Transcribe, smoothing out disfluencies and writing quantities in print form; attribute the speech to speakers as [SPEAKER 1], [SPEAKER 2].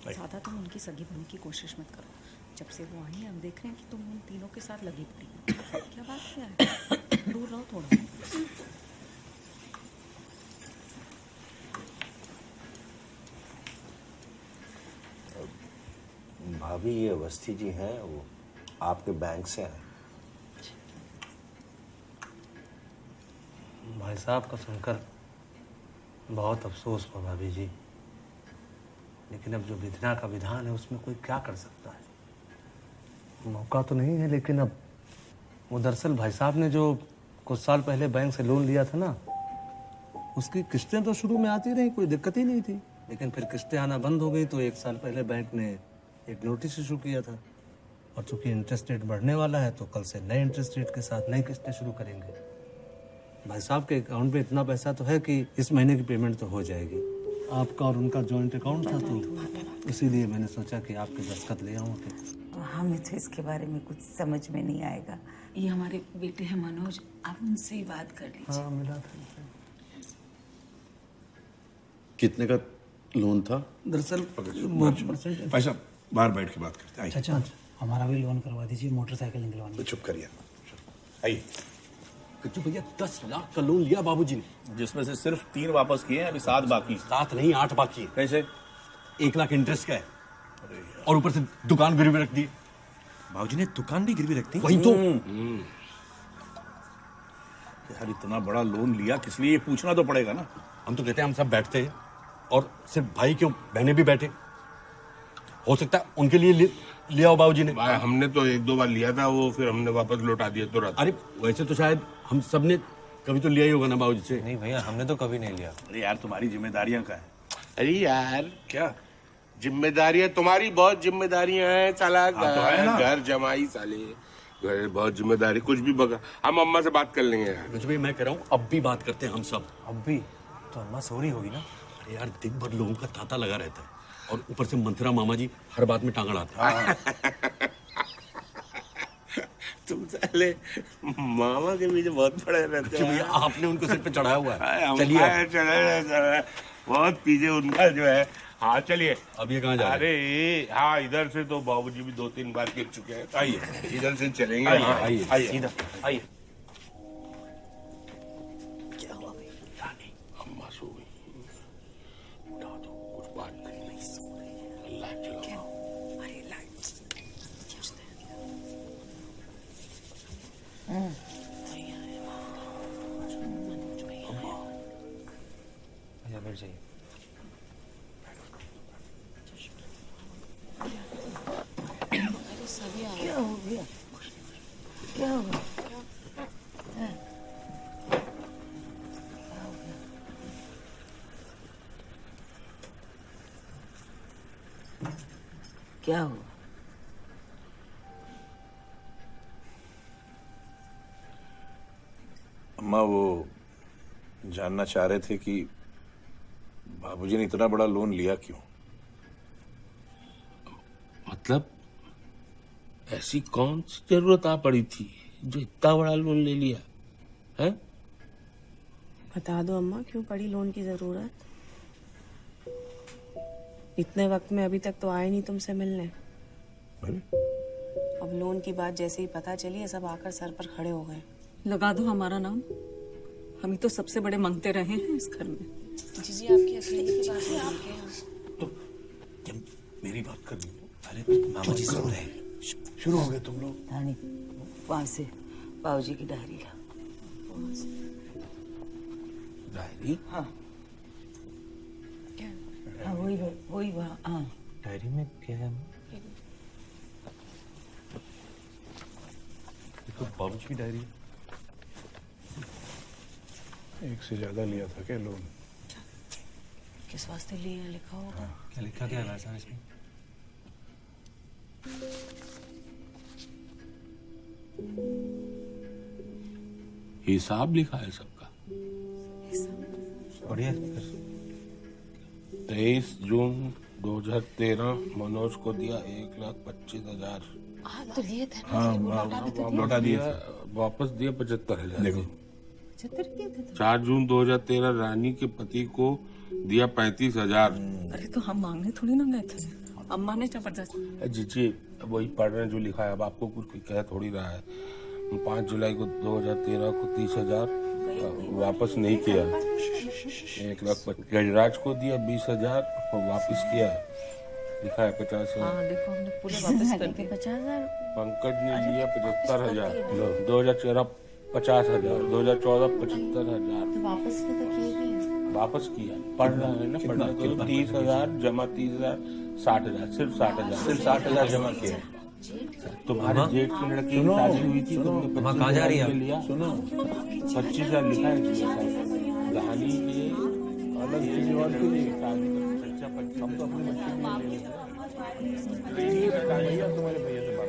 [SPEAKER 1] ज़्यादा तुम उनकी सगी बनने की कोशिश मत करो। जब से वो आई हम देख रहे हैं कि तुम उन तीनों के साथ लगी पड़ी हो। क्या बात क्या है, दूर रहो थोड़ा।
[SPEAKER 2] भाभी, ये अवस्थी जी हैं, वो आपके बैंक से आए।
[SPEAKER 3] भाई साहब का सुनकर बहुत अफसोस हुआ भाभी जी, लेकिन अब जो विधना का विधान है उसमें कोई क्या कर सकता है। मौका तो नहीं है, लेकिन अब वो दरअसल भाई साहब ने जो कुछ साल पहले बैंक से लोन लिया था ना, उसकी किस्तें तो शुरू में आती रही, कोई दिक्कत ही नहीं थी, लेकिन फिर किस्तें आना बंद हो गई तो 1 साल पहले बैंक ने एक नोटिस इशू किया था, और चूंकि इंटरेस्ट रेट बढ़ने वाला है तो कल से नए इंटरेस्ट रेट के साथ नई किस्तें शुरू करेंगे। भाई साहब के अकाउंट में इतना पैसा तो है कि इस महीने की पेमेंट तो हो जाएगी। आपका और उनका जॉइंट अकाउंट था तो इसीलिए मैंने सोचा कि आपके दस्तखत ले आऊँ।
[SPEAKER 4] हमें तो इसके बारे में कुछ समझ में नहीं आएगा।
[SPEAKER 1] ये हमारे बेटे हैं मनोज, आप उनसे ही बात कर लीजिए।
[SPEAKER 3] हाँ, मिला था।
[SPEAKER 5] कितने का लोन था?
[SPEAKER 3] दरअसल
[SPEAKER 6] भाई साहब बाहर बैठ के बात करते हैं।
[SPEAKER 7] अच्छा, हमारा भी लोन करवा दीजिए, मोटरसाइकिल निकलवानी।
[SPEAKER 6] तो चुप करिए, आइए।
[SPEAKER 5] कच्चू भैया 10 लाख का लोन लिया बाबूजी ने,
[SPEAKER 8] जिसमें से सिर्फ 3 वापस किए हैं, अभी 7 बाकी।
[SPEAKER 5] 7 नहीं 8 बाकी है।
[SPEAKER 8] कैसे?
[SPEAKER 5] 1 लाख इंटरेस्ट का है और ऊपर से दुकान गिरवी रख दी।
[SPEAKER 8] बाबूजी ने दुकान भी गिरवी रख दी?
[SPEAKER 5] वही तो।
[SPEAKER 8] यार इतना बड़ा लोन लिया किस लिए, ये पूछना तो पड़ेगा ना।
[SPEAKER 5] हम तो कहते हैं हम सब बैठते हैं, और सिर्फ भाई क्यों, बहनें भी बैठे, हो सकता है उनके लिए लिया हो बाबूजी ने।
[SPEAKER 9] भाई हमने तो 1-2 बार लिया था, वो फिर हमने वापस लौटा दिया तुरंत।
[SPEAKER 5] अरे वैसे तो शायद हम सब ने कभी तो लिया ही होगा ना बाबूजी से।
[SPEAKER 3] नहीं भैया, हमने तो कभी नहीं लिया।
[SPEAKER 8] अरे यार तुम्हारी जिम्मेदारियां क्या है?
[SPEAKER 9] अरे यार
[SPEAKER 8] क्या
[SPEAKER 9] जिम्मेदारियां, तुम्हारी बहुत जिम्मेदारियां हैं साला।
[SPEAKER 8] हाँ, तो है ना।
[SPEAKER 9] घर जमाई साले, घर बहुत जिम्मेदारी, कुछ भी बगा। हम अम्मा से बात कर लेंगे यार।
[SPEAKER 5] कुछ भी मैं कह रहा हूँ, अब भी बात करते हैं हम सब।
[SPEAKER 3] अब भी तो अम्मा सो रही होगी ना।
[SPEAKER 5] अरे यार दिन भर लोगों का तांता लगा रहता है, और ऊपर से मंथरा मामा जी हर बात में टांग अड़ाते हैं।
[SPEAKER 9] तुम साले मामा के पीछे बहुत पड़े रहते
[SPEAKER 5] अच्छा भैया,
[SPEAKER 9] हैं।
[SPEAKER 5] आपने उनको सिर पे चढ़ाया हुआ है।
[SPEAKER 9] चलिए
[SPEAKER 5] चलिए
[SPEAKER 9] चले, बहुत पीछे उनका जो है। हाँ चलिए।
[SPEAKER 5] अब ये कहाँ जा रहे हैं?
[SPEAKER 9] अरे हाँ, इधर से तो बाबूजी भी 2-3 बार गिर चुके हैं। आइए इधर से चलेंगे।
[SPEAKER 8] आइए,
[SPEAKER 9] हाँ,
[SPEAKER 5] आइए,
[SPEAKER 9] आइए
[SPEAKER 8] सीधा आइए।
[SPEAKER 1] क्या हुआ भाई?
[SPEAKER 9] अम्मा सो गई, उठा दो, कुछ बात करनी नहीं। सो रही है, लाइट जलाओ।
[SPEAKER 1] अरे लाइट
[SPEAKER 3] भैया बैठ जाइए।
[SPEAKER 4] क्या हो गया? क्या हो गया? क्या हुआ?
[SPEAKER 6] अम्मा वो जानना चाह रहे थे कि बाबूजी ने इतना बड़ा लोन लिया क्यों।
[SPEAKER 9] मतलब ऐसी कौन सी जरूरत आ पड़ी थी जो इतना बड़ा लोन ले लिया है?
[SPEAKER 10] बता दो अम्मा, क्यों पड़ी लोन की जरूरत? इतने वक्त में अभी तक तो आए नहीं तुमसे मिलने। अब लोन की बात जैसे ही पता चली, सब आकर सर पर खड़े हो गए।
[SPEAKER 1] लगा दो हमारा नाम, हम ही तो सबसे बड़े मांगते रहे हैं इस घर में।
[SPEAKER 10] जीजी आपकी अकेले की बात है आपके यहाँ।
[SPEAKER 5] जब मेरी बात कर रही हो, अरे मामा जी सो रहे हैं।
[SPEAKER 6] शुरू हो गए तुम लोग।
[SPEAKER 4] रानी, वहां से बाबूजी की डायरी ला।
[SPEAKER 9] डायरी?
[SPEAKER 4] हाँ हाँ, वही वहाँ। हाँ
[SPEAKER 3] डायरी में क्या है?
[SPEAKER 5] तो बाबूजी की डायरी।
[SPEAKER 6] एक से ज्यादा लिया था क्या लोन?
[SPEAKER 10] किस वास्ते लिए लिखा होगा?
[SPEAKER 3] क्या लिखा क्या है साहब इसमें?
[SPEAKER 9] हिसाब लिखा है सबका।
[SPEAKER 3] बढ़िया।
[SPEAKER 9] 23 जून 2013 मनोज को दिया 1,25,000।
[SPEAKER 10] आप तो लिए थे ना।
[SPEAKER 6] हाँ, लौटा दिया।
[SPEAKER 9] वापस दिया 75,000।
[SPEAKER 6] देखो
[SPEAKER 10] 75 किए थे।
[SPEAKER 9] 4 जून 2013 रानी के पति को दिया 35,000।
[SPEAKER 1] अरे तो हम मांगने थोड़ी ना गए थे। अम्मा ने जबरदस्त
[SPEAKER 9] जीजिए वही पढ़ रहे हैं जो लिखा है, अब आपको कुछ कह थोड़ी रहा है। 5 जुलाई को 2013 को 30,000 वापस नहीं किया, 1,00,000 गजराज को दिया 20,000 और वापस किया, लिखा है 50,000।
[SPEAKER 1] हाँ देखो हमने पूरे वापस कर दिए।
[SPEAKER 4] 50,000
[SPEAKER 9] पंकज ने लिया 75,000, 2013 50,000, 2014 75,000
[SPEAKER 4] तो वापस तो किए गए।
[SPEAKER 9] वापस किया। पढ़ रहा है ना, पढ़ रहा है तो 30,000 जमा 30,000 60,000, सिर्फ 60,000 जमा किया। तुम्हारे जेठ की लड़की की शादी हुई थी, तुमने
[SPEAKER 3] माँ कहाँ जा रही है?
[SPEAKER 9] लिया। सुनो 25,000 लिखा है दहानी लिए अलग चीज और के लिए शादी का खर्चा 25,000 हम तो अपने बच्चे के लिए ले लेते हैं। तुम्हारे भैया से बात